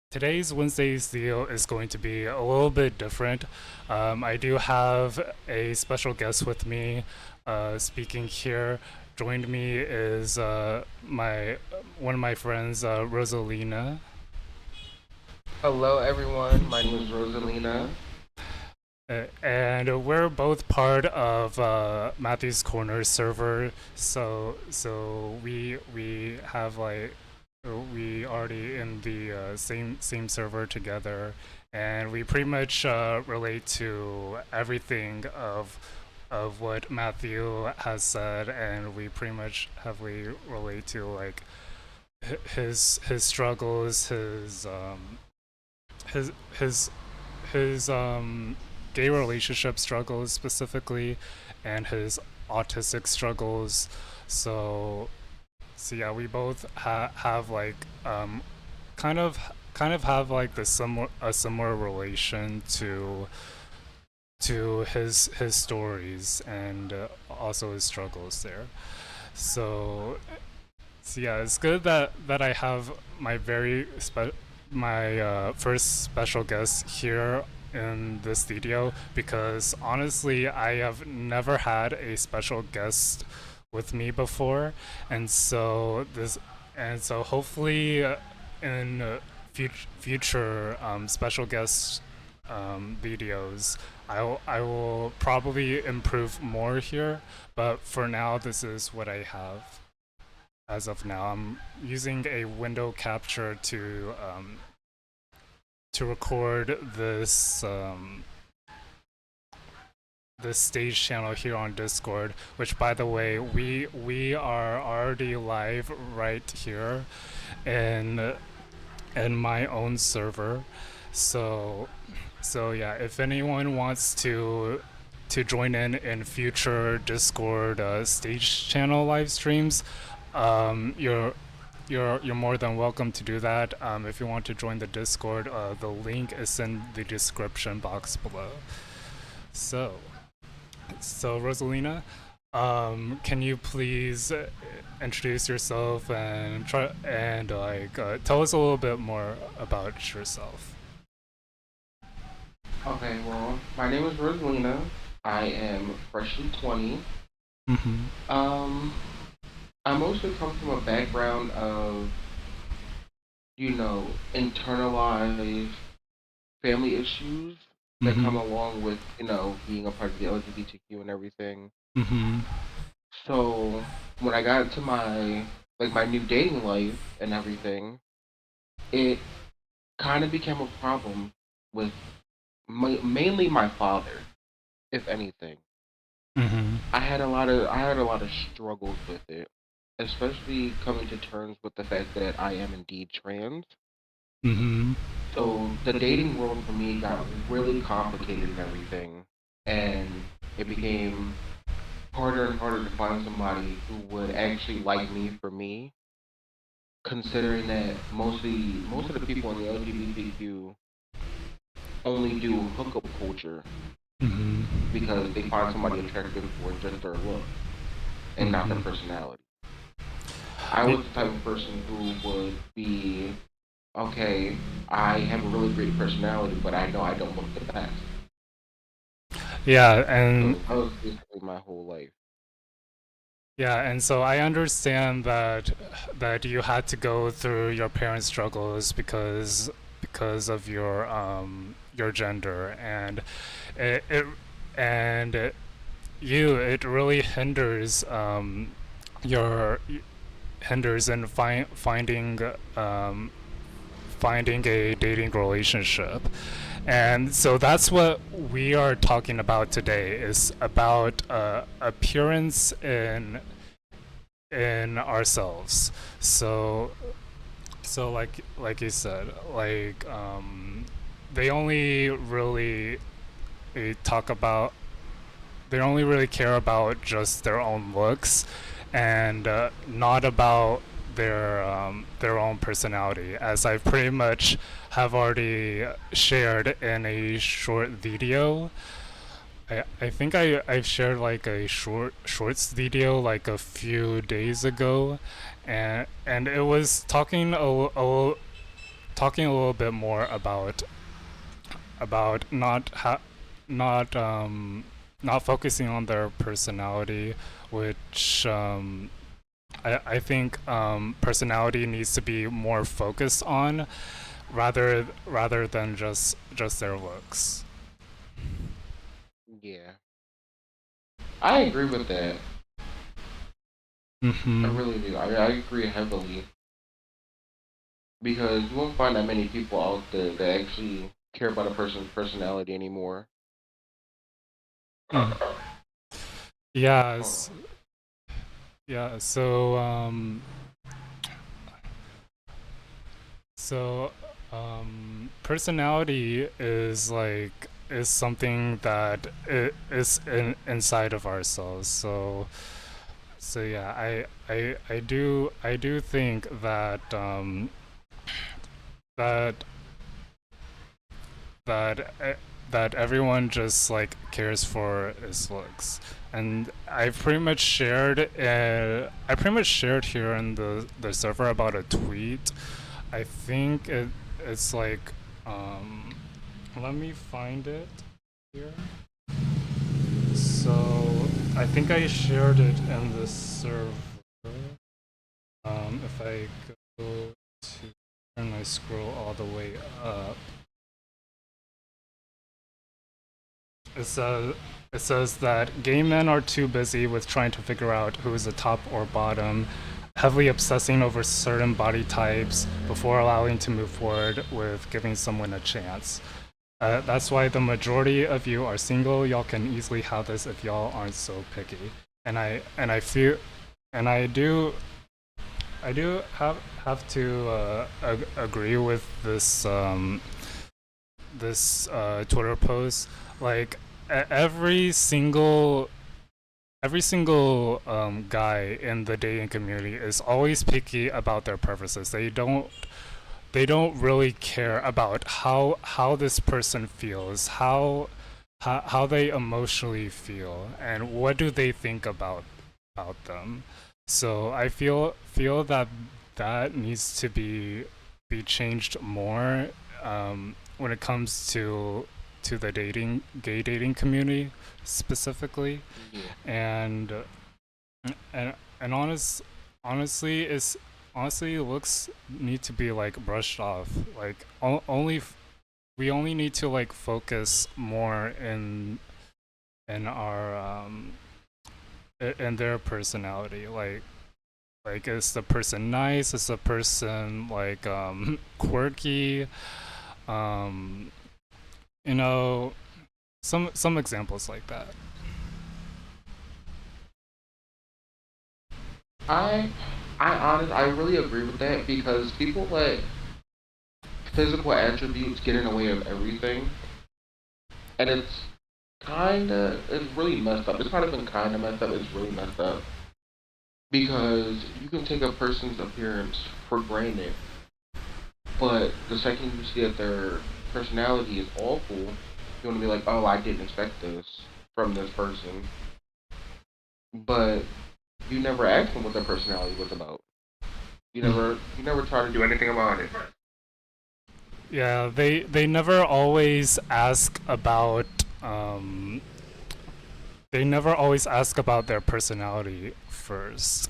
Today's Wednesday's deal is going to be a little bit different. I do have a special guest with me speaking here. Joined me is my one of my friends, Rosalina. Hello, everyone. My name is Rosalina. And we're both part of Matthew's Corner server, so we have like we already in the same server together, and we pretty much relate to everything of what Matthew has said, and we pretty much heavily relate to like his struggles, his his his gay relationship struggles specifically, and his autistic struggles. So yeah, we both have like kind of have like the similar a similar relation to his stories and also his struggles there. So yeah, it's good that I have my first special guest here in the studio, because honestly, I have never had a special guest with me before, and so hopefully in future special guest videos, I will probably improve more here, but for now, this is what I have as of now. I'm using a window capture to record this stage channel here on Discord. Which, by the way, we are already live right here in in my own server. So yeah, if anyone wants to join in future Discord stage channel live streams, you're more than welcome to do that. If you want to join the Discord, the link is in the description box below. So, Rosalina, can you please introduce yourself and try and tell us a little bit more about yourself? Okay, well, my name is Rosalina. I am freshly 20. Mm-hmm. Um, I mostly come from a background of, internalized family issues that come Mm-hmm. along with, being a part of the LGBTQ and everything. Mm-hmm. So when I got into my new dating life and everything, it kind of became a problem with mainly my father, if anything. Mm-hmm. I had a lot of struggles with it, especially coming to terms with the fact that I am indeed trans. Mm-hmm. So the dating world for me got really complicated and everything, and it became harder and harder to find somebody who would actually like me for me, considering that most of the people in the LGBTQ only do hookup culture Mm-hmm. because they find somebody attractive for just their look and not their Mm-hmm. personality. I was the type of person who would be, okay, I have a really great personality, but I know I don't look the best. Yeah, and So that was basically my whole life. so I understand that you had to go through your parents' struggles because of your gender, and it and it really your hinders in finding a dating relationship. And so that's what we are talking about today, is about appearance in ourselves. So like you said, they only really talk about they only really care about just their own looks, and not about their own personality, as I pretty much have already shared in a short video. I think I've shared like a shorts video like a few days ago, and it was talking talking a little bit more about not not focusing on their personality, which I think personality needs to be more focused on rather than just their looks. Yeah, I agree with that. I Mm-hmm. really do. I agree heavily because you won't find that many people out there that actually care about a person's personality anymore. Mm. Hold Yes. on. Yeah. So personality is something that is inside of ourselves. So yeah, I do think that that that everyone just like cares for his looks, and I pretty much shared here in the server about a tweet. I think it's like um, let me find it here. So I think I shared it in the server. If I go to and I scroll all the way up, it says it says that gay men are too busy with trying to figure out who is the top or bottom, heavily obsessing over certain body types before allowing to move forward with giving someone a chance. That's why the majority of you are single. Y'all can easily have this if y'all aren't so picky. And I feel and I do have to agree with this Twitter post. Like every single guy in the dating community is always picky about their preferences. They don't really care about how this person feels, how they emotionally feel, and what do they think about them. So I feel that that needs to be changed more when it comes to the gay dating community specifically, Yeah. and and honestly is honestly looks need to be like brushed off. Like only we only need to like focus more in our in their personality. Like is the person nice? Is the person like quirky? Um, you know, some examples like that. I I really agree with that because people let physical attributes get in the way of everything, and it's really messed up. It's not even kind of messed up. It's really messed up because you can take a person's appearance for granted, but the second you see that their personality is awful, you want to be like, oh, I didn't expect this from this person, but you never asked them what their personality was about. You never try to do anything about it. Yeah, they never always ask about they never always ask about their personality first.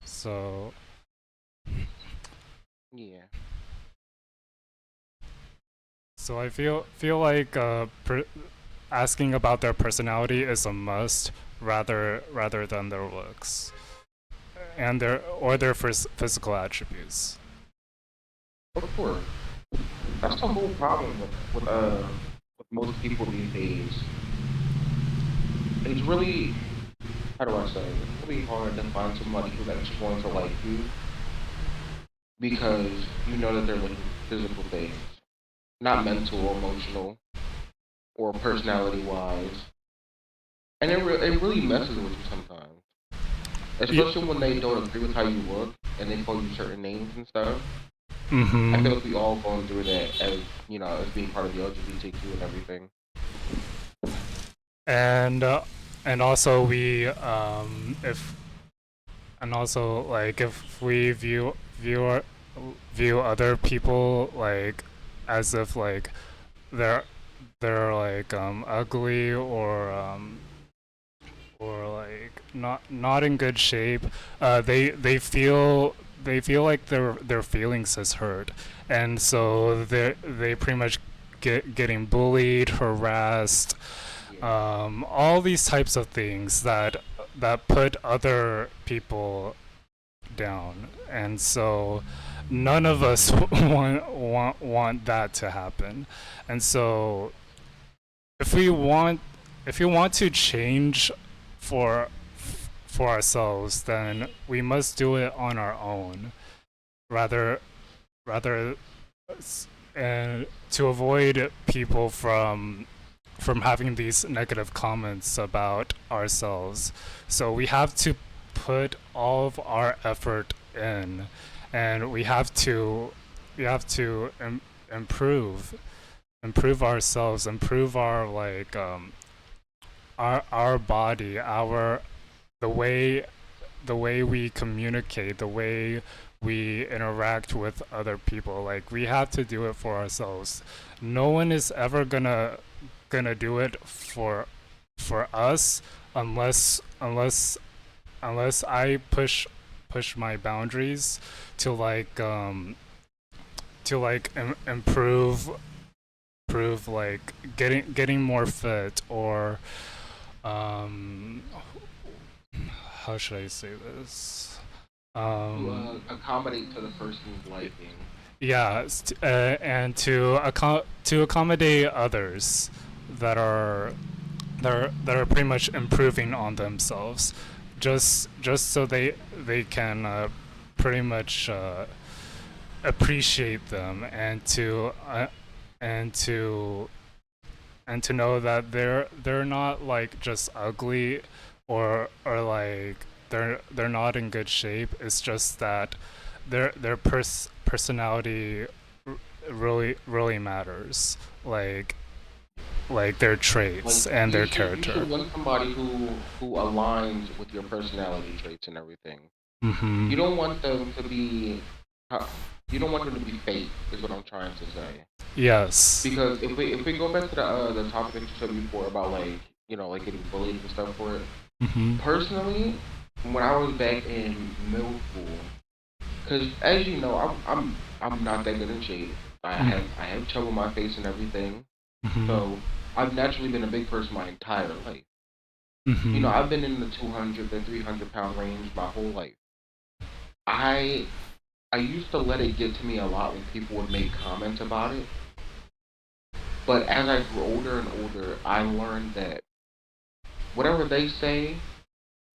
So Yeah. so I feel like asking about their personality is a must rather than their looks and their physical attributes. Of course. That's the whole problem with most people these days. It's really, how do I say, it's really hard to find somebody who's actually going to like you because you know that they're looking for physical things, not mental or emotional or personality wise. And it really messes with you sometimes, Y- especially when they don't agree with how you look and they call you certain names and stuff. I mm-hmm. feel like we all going through that as as being part of the LGBTQ and everything. And and also we if and also like if we view view other people like as if like they're they're like ugly or like not in good shape. They feel like their feelings is hurt, and so they pretty much getting bullied, harassed, Yeah. all these types of things that put other people down, and so none of us want that to happen, and so if we want if we want to change for for ourselves, then we must do it on our own, rather rather and to avoid people from having these negative comments about ourselves. So we have to put all of our effort in, and we have to improve ourselves, improve our like our body, our the way the way we communicate, the way we interact with other people. Like we have to do it for ourselves. No one is ever gonna do it for us unless I push my boundaries to improve like getting more fit or um how should I say this? To Um, accommodate to the person's liking. yeah, and to accommodate others that are that are pretty much improving on themselves, just so they can pretty much appreciate them and to and to know that they're not like just ugly or like they're not in good shape. It's just that their personality really matters. Like their traits Like and their you character. should want somebody who aligns with your personality traits and everything. You Mhm. don't want them to be uh, you don't want them to be fake is what I'm trying to say. Yes. Because if we go back to the topic that you said before about like like getting bullied and stuff for it. Mhm. Personally, when I was back in middle school, because as you know, I'm not that good in shape. I have trouble with my face and everything. Mhm. So I've naturally been a big person my entire life. Mhm. I've been in the 200 to 300 pound range my whole life. I I used to let it get to me a lot when people would make comments about it. But as I grew older and older, I learned that whatever they say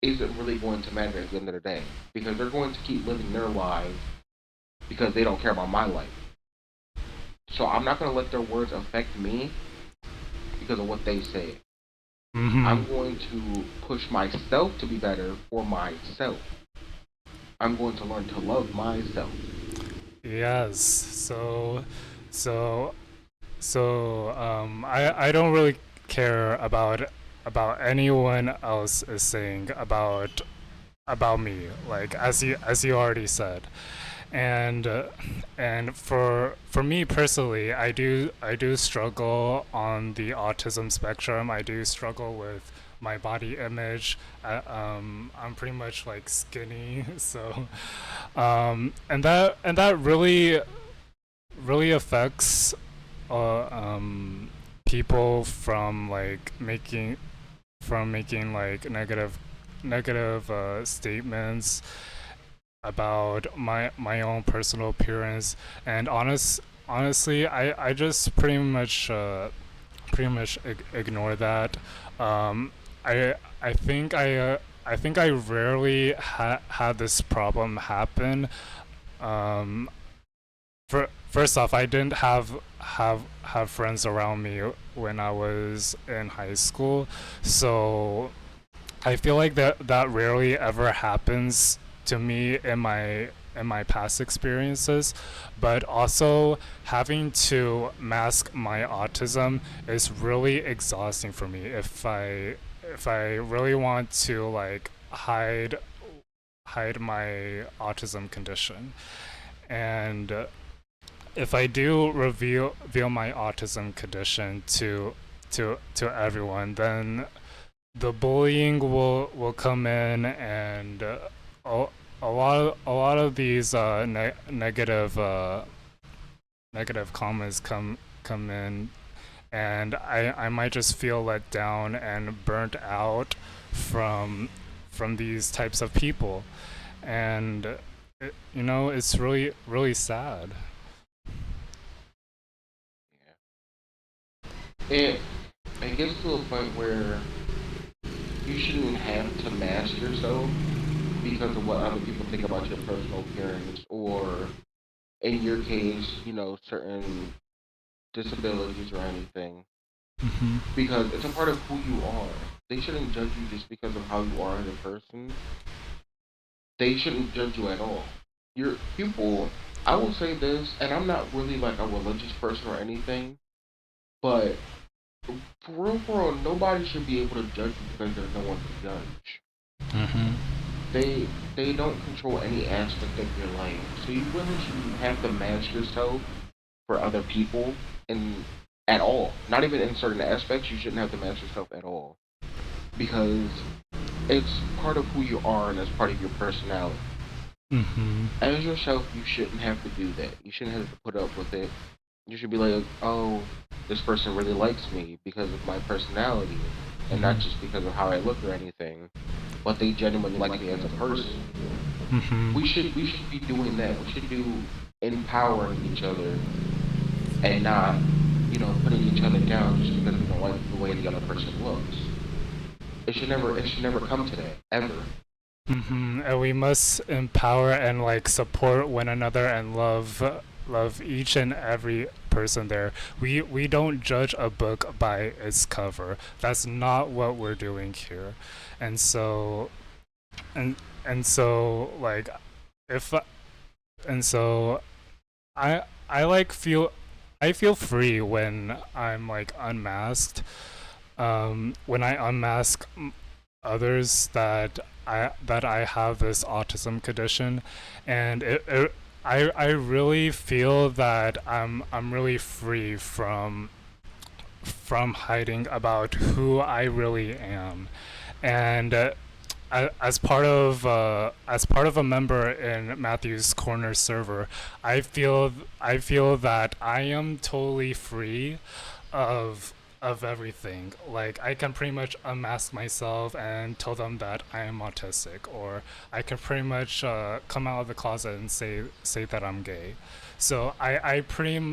isn't really going to matter at the end of the day because they're going to keep living their lives because they don't care about my life. So I'm not going to let their words affect me because of what they say. Mhm. I'm going to push myself to be better for myself. I'm going to learn to love myself. Yes. So I don't really care about anyone else is saying about me, like as you already said, and for me personally, I do struggle on the autism spectrum. I do struggle with my body image. I'm pretty much like skinny, so and that really affects people from making like negative statements about my own personal appearance. And honestly, I just pretty much ignore that. I think I rarely had this problem happen. um, First off, I didn't have friends around me when I was in high school, so I feel like that rarely ever happens to me in my past experiences. But also having to mask my autism is really exhausting for me if I really want to like hide my autism condition. And if I do reveal my autism condition to everyone, then the bullying will come in, and a, a lot of these negative comments come in, and I might just feel let down and burnt out from these types of people, and it's really sad. Yeah. It gets to a point where you shouldn't have to mask yourself because of what other people think about your personal appearance, or in your case, certain disabilities or anything. Hmm. Because it's a part of who you are. They shouldn't judge you just because of how you are as a person. They shouldn't judge you at all. Your people, I will say this, and I'm not really like a religious person or anything, but for real, nobody should be able to judge you because there's no one to judge. Hmm. They don't control any aspect of your life, so you really shouldn't have to mask yourself for other people and at all. Not even in certain aspects, you shouldn't have to mask yourself at all because it's part of who you are and it's part of your personality. Hmm. As yourself, you shouldn't have to do that. You shouldn't have to put up with it. You should be like, oh, this person really likes me because of my personality and not just because of how I look or anything, but they genuinely like me as a person. Hmm. We should be doing that. We should do empowering each other and not, putting each other down just because we don't like the way the other person looks. It should never come to that ever. And we must empower and like support one another and love each and every person there. We don't judge a book by its cover. That's not what we're doing here. And so and and so like if and so I like I feel free when I'm like unmasked. When I unmask others that I have this autism condition, and I really feel that I'm really free from hiding about who I really am, and as part of a member in Matthew's Corner server, I feel that I am totally free of everything. Like I can pretty much unmask myself and tell them that I am autistic, or I can pretty much come out of the closet and say that I'm gay. So I pretty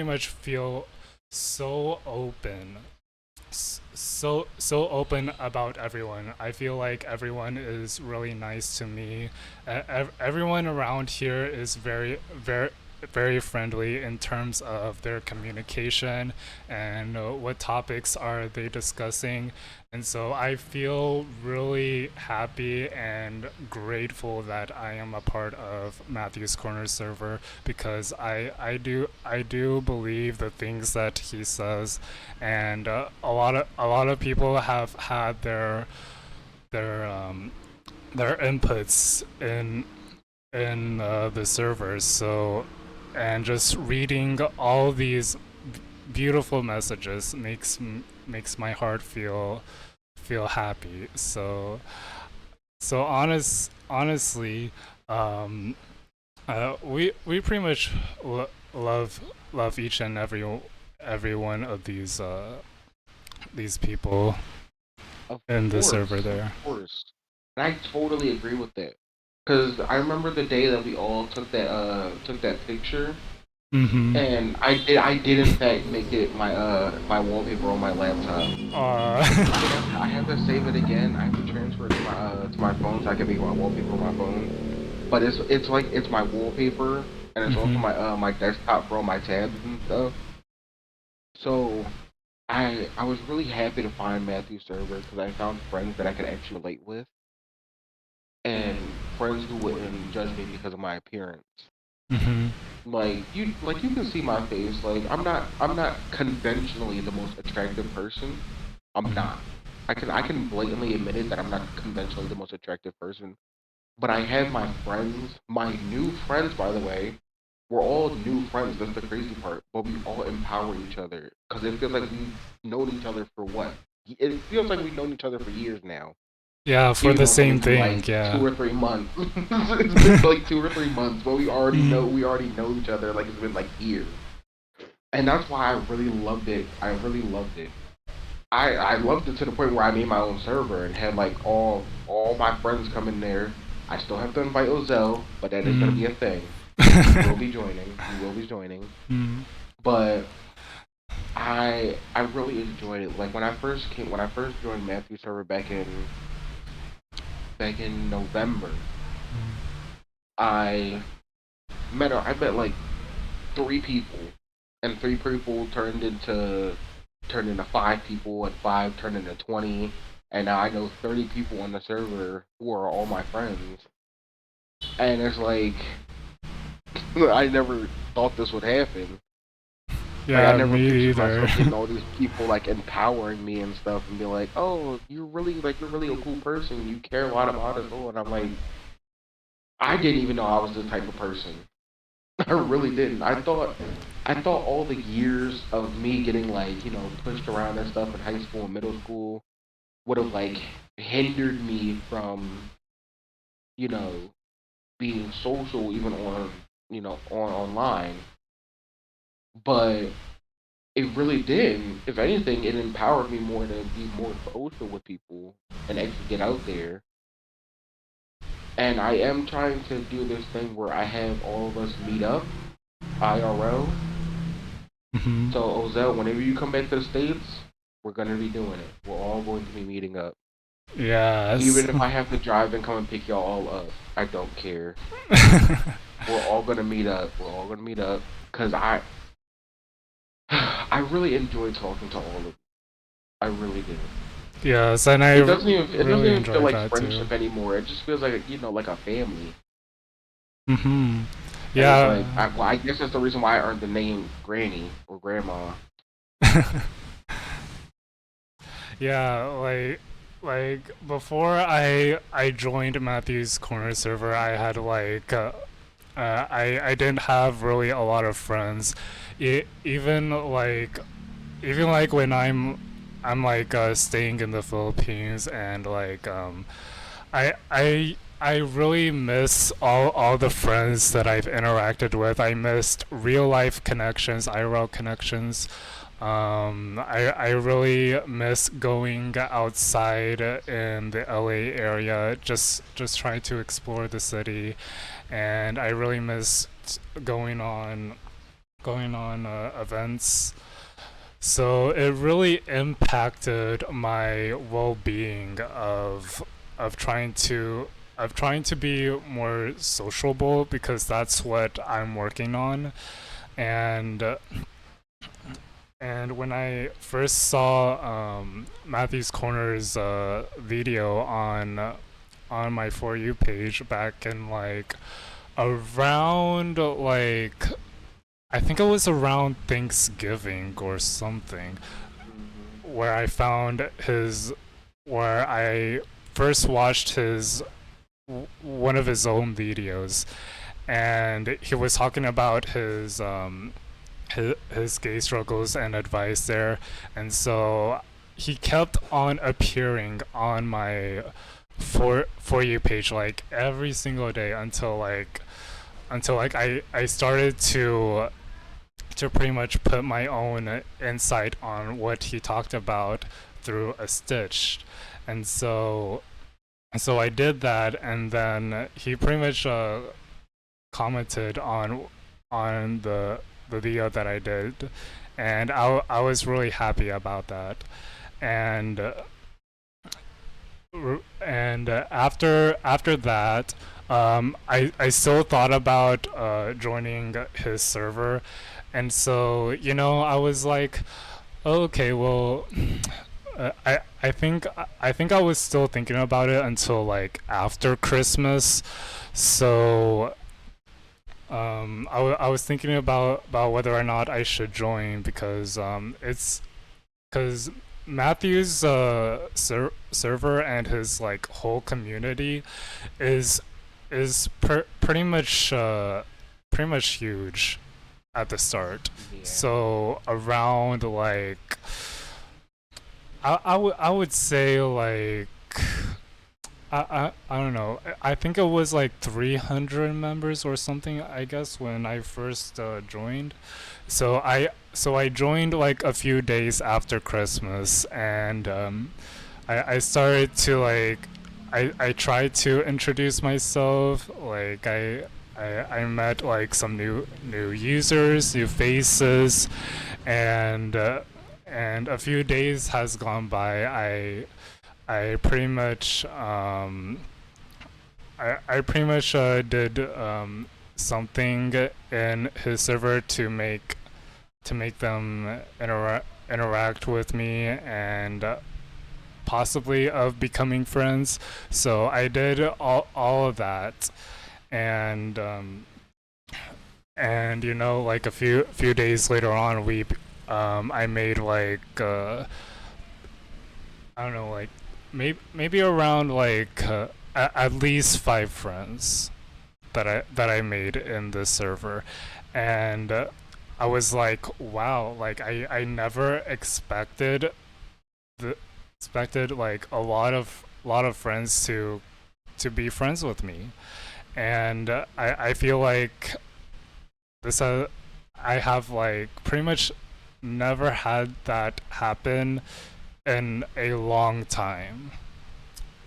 much feel so open, so open about everyone. I feel like everyone is really nice to me. Everyone around here is very friendly in terms of their communication and what topics are they discussing. And so I feel really happy and grateful that I am a part of Matthew's Corner server, because I do believe the things that he says, and a lot of people have had their their inputs in the servers. So, and just reading all these beautiful messages makes my heart feel happy. So honestly, um, we pretty much love each and every one of these people Of in the server course, of there. course. And I totally agree with that. Cause I remember the day that we all took that picture, Mm-hmm. and I did in fact make it my wallpaper on my laptop. I have to save it again. I have to transfer it to my phone so I can make my wallpaper on my phone. But it's like it's my wallpaper, and it's also Mm-hmm. my desktop for all my tabs and stuff. So I was really happy to find Matthew's server because I found friends that I could actually relate with, and friends who wouldn't judge me because of my appearance. Mm-hmm. Like you can see my face. Like I'm not conventionally the most attractive person. I'm not. I can blatantly admit it that I'm not conventionally the most attractive person. But I had my friends, my new friends, by the way, we're all new friends. That's the crazy part. But we all empower each other because it feels like we've known each other for what? It feels like we've known each other for years now, Yeah, for even the though it's only same been thing. like two Yeah. or 3 months. It's been like 2 or 3 months, but we already know each other like it's been like years, and that's why I really loved it. I really loved it. I loved it to the point where I made my own server and had like all my friends come in there. I still have to invite Ozell, but that is gonna Mm. be a thing. He will be joining. He will be joining. Mm. But I really enjoyed it. Like when I first joined Matthew's server back in November, I I met like 3 people, and 3 people turned into 5 people, and 5 turned into 20, and now I know 30 people on the server who are all my friends. And it's like I never thought this would happen. Like I Yeah, never me pictured either. myself getting all these people like empowering me and stuff, and be like, "Oh, you're really a cool person. You care a lot about us all." And I'm like, I didn't even know I was this type of person. I really didn't. I thought all the years of me getting like, pushed around and stuff in high school and middle school would have like hindered me from, you know, being social even on online. But it really didn't. If anything, it empowered me more to be more social with people and actually get out there. And I am trying to do this thing where I have all of us meet up IRL. Hmm. So Ozell, whenever you come back to the States, we're gonna be doing it. We're all going to be meeting up. Yes. Even if I have to drive and come and pick y'all all up, I don't care. We're all gonna meet up. We're all gonna meet up because I really enjoy talking to all of you. I really do. Yes, and I It doesn't really even feel enjoy like that too. friendship anymore. It just feels like like a family. Hmm. And it's Yeah. like I guess that's the reason why I earned the name Granny or Grandma. Yeah, like before I joined Matthew's Corner server, I had I didn't have really a lot of friends. Even like when I'm like staying in the Philippines, and I really miss all the friends that I've interacted with. I missed real life connections, IRL connections. I really miss going outside in the LA area, just trying to explore the city, and I really miss going on events. So it really impacted my well-being of trying to be more sociable, because that's what I'm working on. And and when I first saw Matthew's Corner's video on my For You page back in around I think it was around Thanksgiving or something, Hmm. where I found where I first watched one of his own videos, and he was talking about his gay struggles and advice there, and so he kept on appearing on my For You page like every single day until I started to pretty much put my own insight on what he talked about through a stitch. And so I did that, and then he pretty much commented on the video that I did, and I was really happy about that. And after that, I still thought about joining his server, and so I was like, oh, okay, well, I think I was still thinking about it until like after Christmas. So I was thinking about whether or not I should join, because it's because Matthew's server and his like whole community is is pretty much huge at the start. Yeah. So around like I would say like I don't know. I think it was like 300 members or something. I guess when I first joined. So I joined like a few days after Christmas, and I started to like I tried to introduce myself. Like I met like some new users, new faces, and a few days has gone by. I pretty much I pretty much did something in his server to make them interact with me and possibly of becoming friends. So I did all of that, and and you know, like a few days later on, we I made like I don't know, like maybe around like at least 5 friends that I made in this server, and I was like, wow, like I never the expected like a lot of friends to be friends with me, and I feel like this I have like pretty much never had that happen in a long time.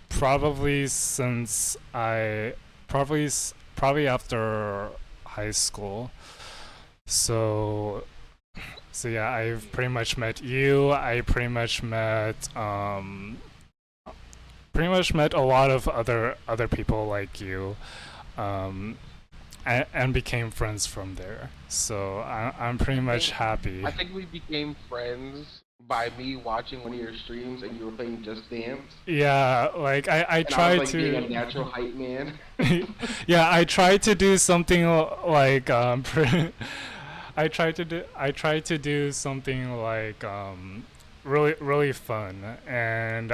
Probably since I probably after high school. So so yeah, I've pretty much met you. I pretty much met a lot of other people like you, um, and became friends from there. So I'm I pretty much think happy. I think we became friends by me watching one of your streams and you were playing Just Dance, Yeah, like I and I was tried like being a to. natural hype man. Yeah, I tried to do something like I tried to do something like really fun, and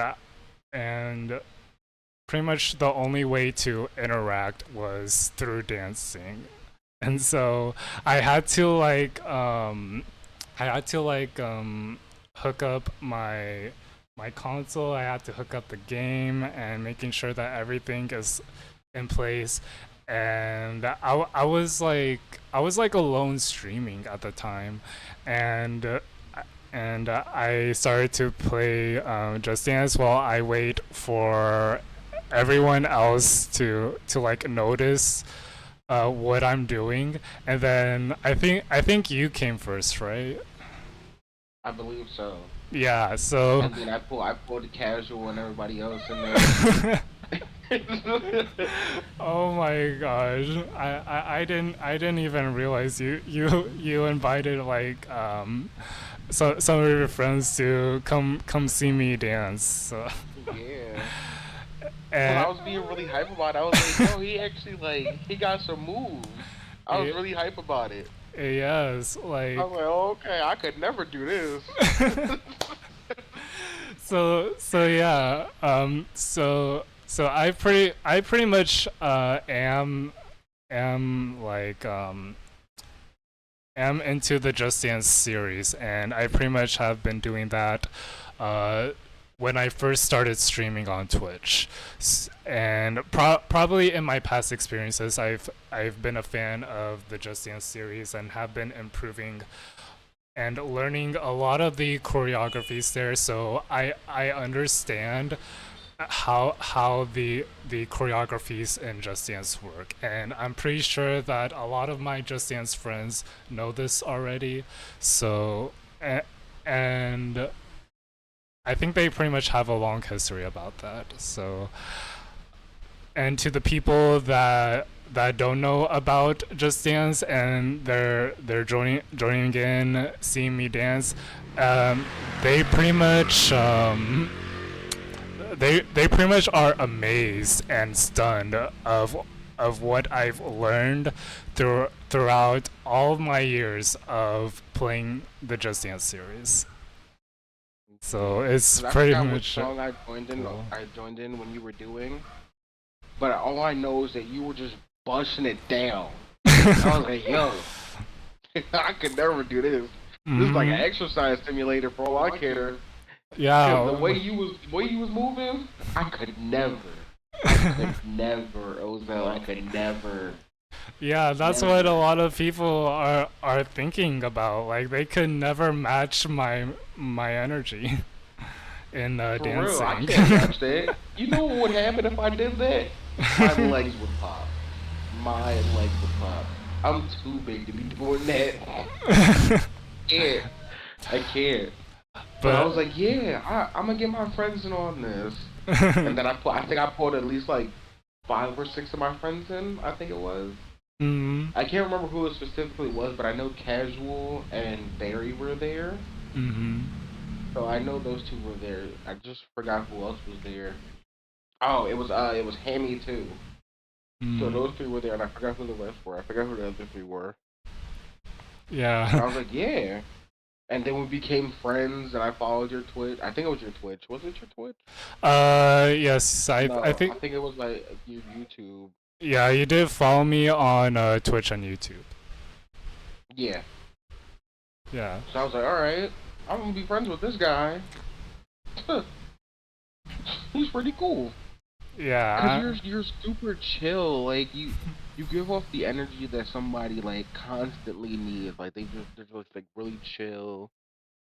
pretty much the only way to interact was through dancing. And so I had to like I had to like hook up my console. I had to hook up the game and making sure that everything is in place. And I was like alone streaming at the time, and I started to play Just Dance while I wait for everyone else to like notice what I'm doing, and then I think you came first, right? I believe so. Yeah. So And then I pulled the casual and everybody else in there. oh my gosh, I didn't even realize you invited like some of your friends to come see me dance. So Yeah. Well, and I was being really hype about it. I was like, yo, he actually like he got some moves. I was really hype about it. yes, I like was like, oh, okay, I could never do this. so yeah so I pretty much am like am into the Just Dance series, and I pretty much have been doing that uh when I first started streaming on Twitch. And probably in my past experiences, I've been a fan of the Just Dance series and have been improving and learning a lot of the choreographies there. So I understand how the choreographies in Just Dance work, and I'm pretty sure that a lot of my Just Dance friends know this already. So and I think they pretty much have a long history about that. So and to the people that don't know about Just Dance and they're joining in, seeing me dance, um, they pretty much they pretty much are amazed and stunned of what I've learned throughout all of my years of playing the Just Dance series. So Yeah, it's because I pretty forgot which much song I joined in. cool. I joined in when you were doing. but all I know is that you were just busting it down. I was like, yo, I could never do this. This is like an Hmm. exercise simulator for all I care. Cause Yeah. the way you was moving, I could never. I could never, Ozell. I could never, Yeah, that's what a never. lot of people are thinking about. Like they could never match my energy in For real, I dancing. can't match that. You know what would happen if I did that? My legs would pop. My legs would pop. I'm too big to be doing that. Can't. I can't. But I But was like, yeah, I'm gonna get my friends in on this. And then I think I pulled at least like 5 or 6 of my friends in. I think it was. mm, I can't remember who it specifically was, but I know Casual and Barry were there. mm-hmm. So I know those two were there. I just forgot who else was there. Oh, it was Hammy too. So Mm, those three were there, and I forgot who the rest were. I forgot who the other three were. And yeah. I was like, yeah. And then we became friends, and I followed your Twitch. I think it was your Twitch. Was it your Twitch? Yes, I No, I think think it was like your YouTube. yeah, you did follow me on Twitch and YouTube. Yeah. Yeah. So I was like, all right, I'm gonna be friends with this guy. He's pretty cool. Cause Yeah. you're super chill. Like you give off the energy that somebody like constantly needs. Like they're just like really chill.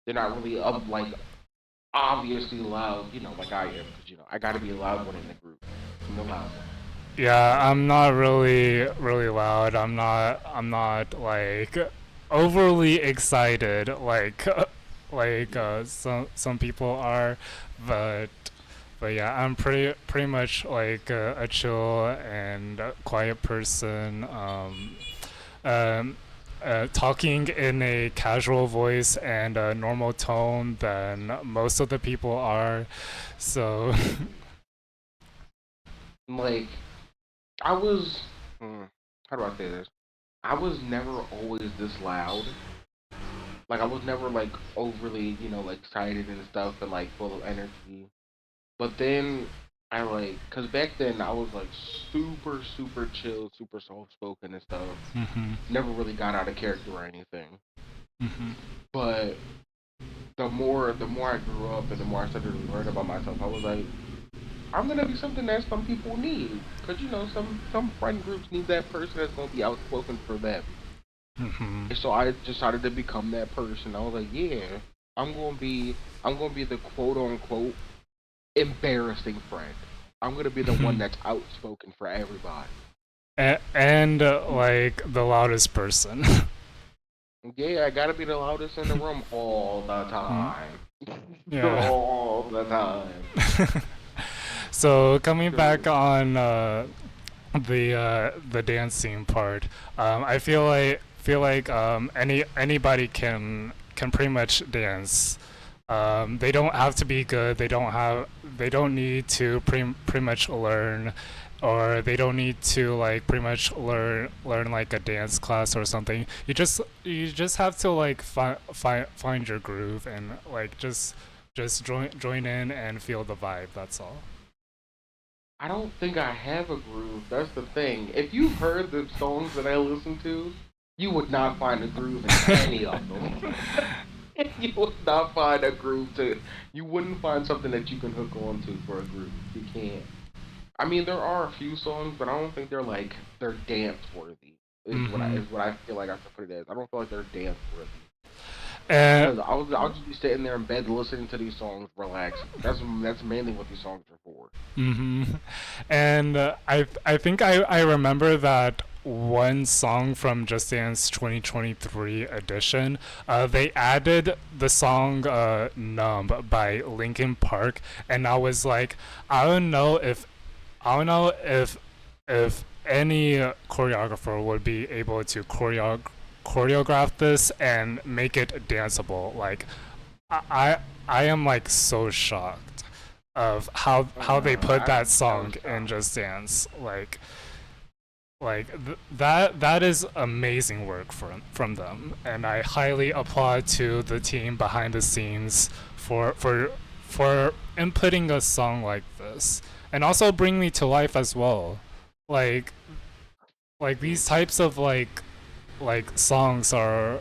They're not really like obviously loud. You know, like I am. Cause you know I got to be a loud one in the group. I'm the loud one. Yeah, I'm not really loud. I'm not like overly excited like some people are, but yeah, I'm pretty much like a chill and quiet person. Um, talking in a casual voice and a normal tone than most of the people are. So, Like I was. How do I say this? I was never always this loud. Like I was never like overly, like excited and stuff and like full of energy. But then I like, cause back then I was like super chill, super soft spoken and stuff. hmm Never really got out of character or anything. hmm But the more I grew up and the more I started to learn about myself, I was like, I'm gonna be something that some people need. Cause some friend groups need that person that's gonna be outspoken for them. hmm And so I decided to become that person. I was like, yeah, I'm gonna be the quote unquote embarrassing friend. I'm gonna be the one that's outspoken for everybody. and like the loudest person. Yeah, I gotta be the loudest in the room all the Mm, time. yeah. All the time. So coming back Cause on the dancing part, I feel like anybody can pretty much dance. They don't have to be good. They don't need to pretty much learn, or they don't need to like pretty much learn like a dance class or something. You just have to like find your groove and like just join in and feel the vibe. That's all. I don't think I have a groove. That's the thing. If you've heard the songs that I listen to, you would not find a groove in any of them. You would not find a groove to. You wouldn't find something that you can hook on to for a groove. You can't. I mean, there are a few songs, but I don't think they're dance worthy. Mm-hmm. Is what I feel like I should put it as. I don't feel like they're dance worthy. And Cause I'll just be sitting there in bed listening to these songs, relaxing. That's mainly what these songs are for. mm-hmm. And I think I remember that one song from Just Dance 2023 edition. They added the song "Numb" by Linkin Park, and I was like, I don't know if I don't know if any choreographer would be able to choreograph this and make it danceable. Like I I I am like so shocked of how they put that I'm never song in shocked. Just Dance. That is amazing work from them, and I highly applaud to the team behind the scenes for inputting a song like this. and also bring me to life as well. Like these types of songs are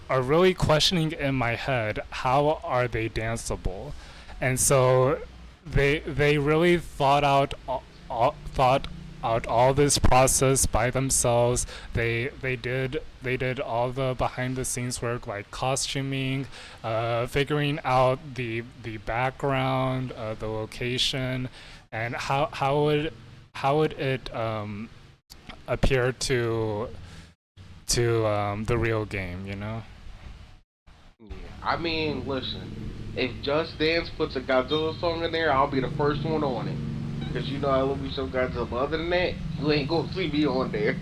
really questioning in my head, how are they danceable, and so they really thought out all this process by themselves. They did all the behind the scenes work, like costuming, figuring out the background, the location, and how would it appear to the real game, you know? Yeah, I mean, listen, if Just Dance puts a Godzilla song in there, I'll be the first one on it. Cause you know I love me some Godzilla. Other than that, you ain't gonna see me on there.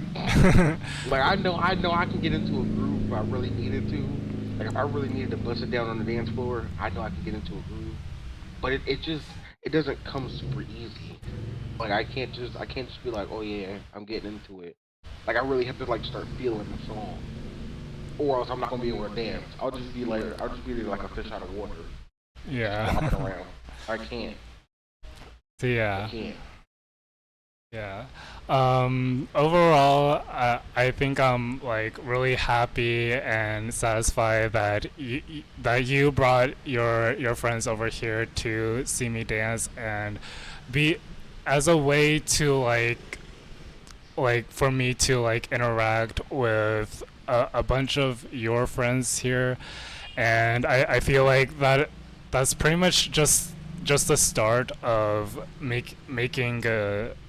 Like I know, I can get into a groove if I really needed to. Like if I really needed to bust it down on the dance floor, I know I can get into a groove. But it just it doesn't come super easy. Like I can't just be like, oh yeah, I'm getting into it. Like I really have to like start feeling the song, or else I'm not gonna be able to dance. I'll just be like a fish out of water, just flopping Yeah. around. I can't. So I yeah. can't. Yeah. Overall, I think I'm like really happy and satisfied that you brought your friends over here to see me dance, and be as a way to for me to like interact with a bunch of your friends here. And I feel like that's pretty much just the start of making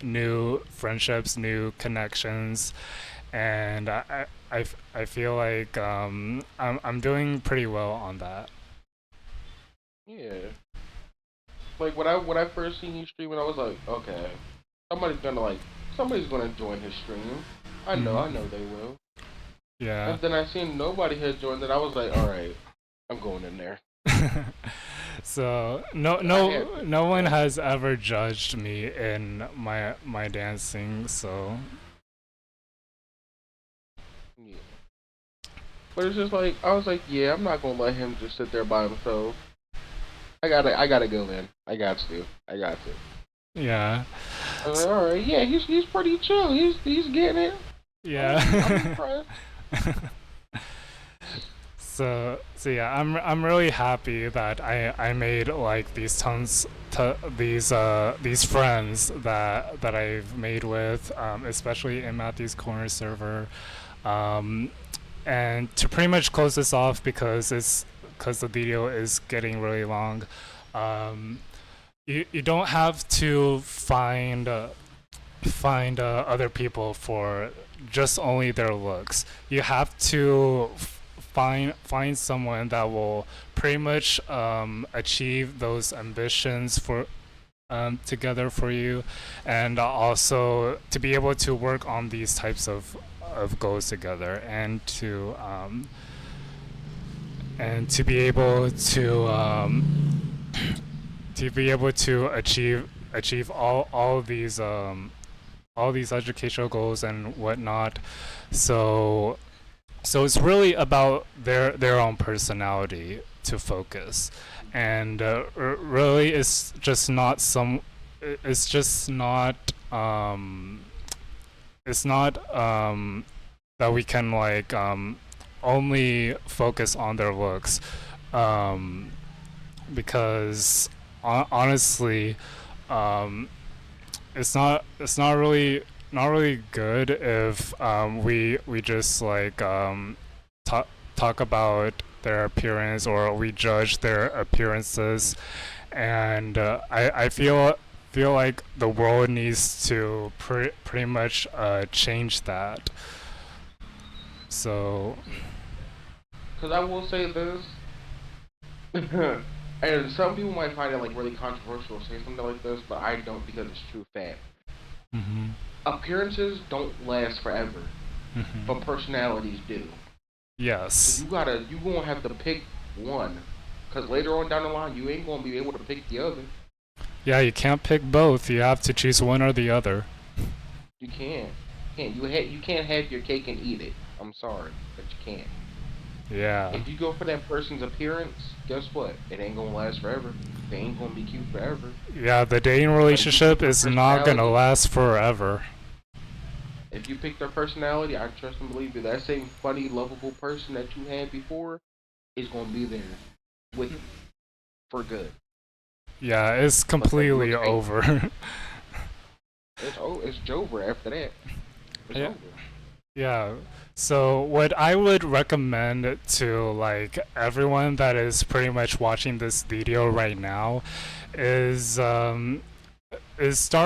new friendships, new connections. And I feel like I'm doing pretty well on that. Yeah. Like when I first seen you streaming, I was like, okay, somebody's gonna join his stream. Hmm. I know they will. Yeah. And then I seen nobody had joined it. I was like, all right, I'm going in there. So I had to. no one Yeah. has ever judged me in my dancing. So Yeah. But it's just like I was like, yeah, I'm not gonna let him just sit there by himself. I gotta go in. I got to. yeah. I was like, all right, yeah, he's pretty chill. He's getting it. I'm Yeah. impressed. So yeah, I'm really happy that I made like these these friends that I've made with, especially in Matthew's Corner server. Um, and to pretty much close this off, because the video is getting really long. Um, you don't have to find other people for just only their looks. You have to find someone that will pretty much achieve those ambitions for together for you, and also to be able to work on these types of goals together, and to be able to achieve all these educational goals and whatnot. So so it's really about their own personality to focus, and really it's just not it's not that we can only focus on their looks, um, because honestly, um, it's not really good if we just talk about their appearance, or we judge their appearances. And I feel like the world needs to pretty much change that. So Because I will say this, and some people might find it like really controversial to say something like this, but I don't because it's true fact. hmm Appearances don't last forever, hmm but personalities do. So yes. you gonna have to pick one, because later on down the line you ain't gonna be able to pick the other. Yeah, you can't pick both. You have to choose one or the other. You can't. You can't have your cake and eat it. I'm sorry, but you can't. Yeah. If you go for that person's appearance, guess what? It ain't gonna last forever. They ain't gonna be cute forever. Yeah, the dating But if you pick relationship their is not gonna personality, last forever. if you pick their personality, I trust and believe that that same funny, lovable person that you had before is gonna be there with you for good. Yeah, it's But that completely looks ain't. over. It's Jover after that. It's Yeah. over. Yeah. So what I would recommend to like everyone that is pretty much watching this video right now is start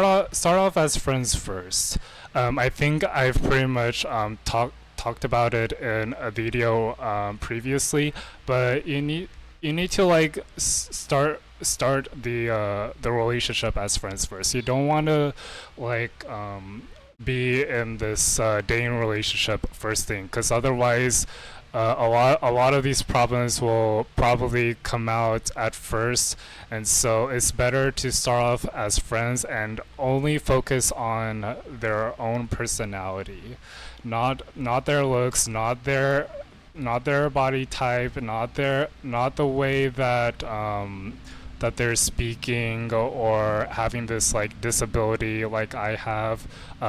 off as friends first. I think I've pretty much talked about it in a video previously, but you need to like start the relationship as friends first. You don't want to like be in this dating relationship first thing, because otherwise a lot of these problems will probably come out at first, and so it's better to start off as friends and only focus on their own personality, not their looks, not their body type, not the way that they're speaking or having this like disability like I have,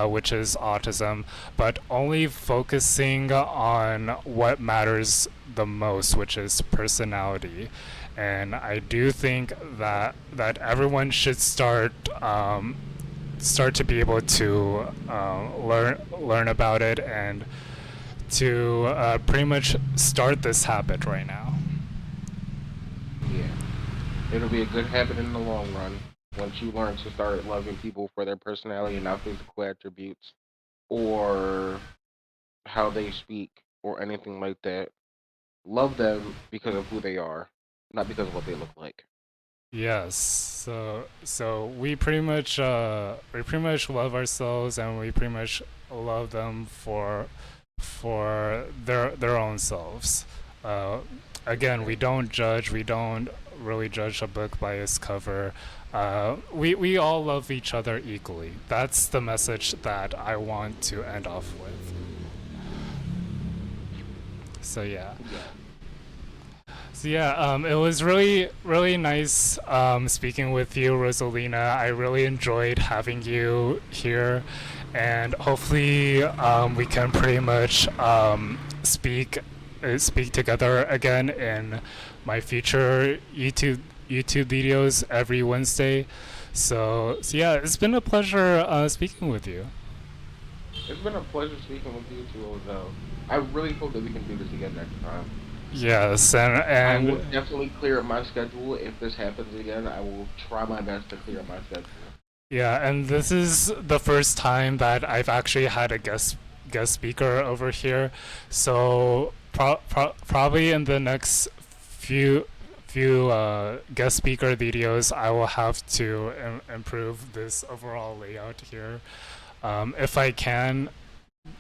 which is autism, but only focusing on what matters the most, which is personality. And I do think that everyone should start to be able to learn about it and to pretty much start this habit right now. Yeah. It'll be a good habit in the long run once you learn to start loving people for their personality and not physical attributes or how they speak or anything like that. Love them because of who they are, not because of what they look like. Yes. So we pretty much love ourselves, and we pretty much love them for their own selves. Uh, Again, we Exactly. don't judge. We don't really judge a book by its cover. We all love each other equally. That's the message that I want to end off with. So yeah. Yeah. So yeah, it was really nice speaking with you, Rosalina. I really enjoyed having you here, and hopefully we can pretty much speak together again in my future YouTube videos every Wednesday. So yeah, it's been a pleasure speaking with you. It's been a pleasure speaking with you too, though. I really hope that we can do this again next time. Yes, I and will definitely clear up my schedule if this happens again. I will try my best to clear up my schedule. yeah, and this is the first time that I've actually had a guest speaker over here. So probably in the next few guest speaker videos, I will have to improve this overall layout here. If I can,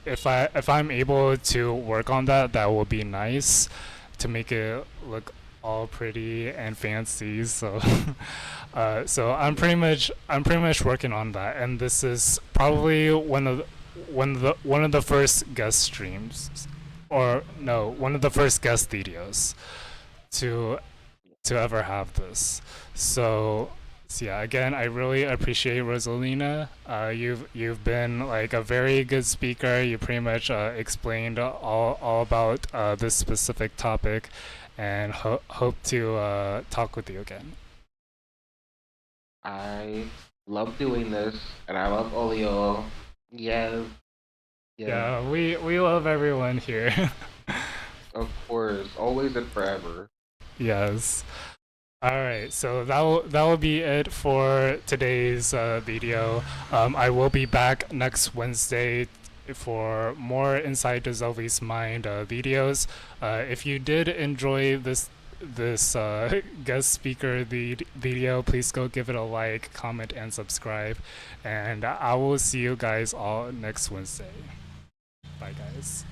if I'm able to work on that, that will be nice to make it look all pretty and fancy. So, so I'm pretty much working on that, and this is probably one of the first guest streams, or no, one of the first guest videos to ever have this. So, so yeah, again, I really appreciate Rosalina. You've been like a very good speaker. You pretty much explained all about this specific topic, and hope to talk with you again. I love doing this, and I love all of y'all. Yes, yes, Yeah, we love everyone here. of course, always and forever. Yes. All right, so that will be it for today's video. I will be back next Wednesday for more Inside Dozlvi's Mind videos. If you did enjoy this guest speaker video, please go give it a like, comment, and subscribe. And I will see you guys all next Wednesday. Bye, guys.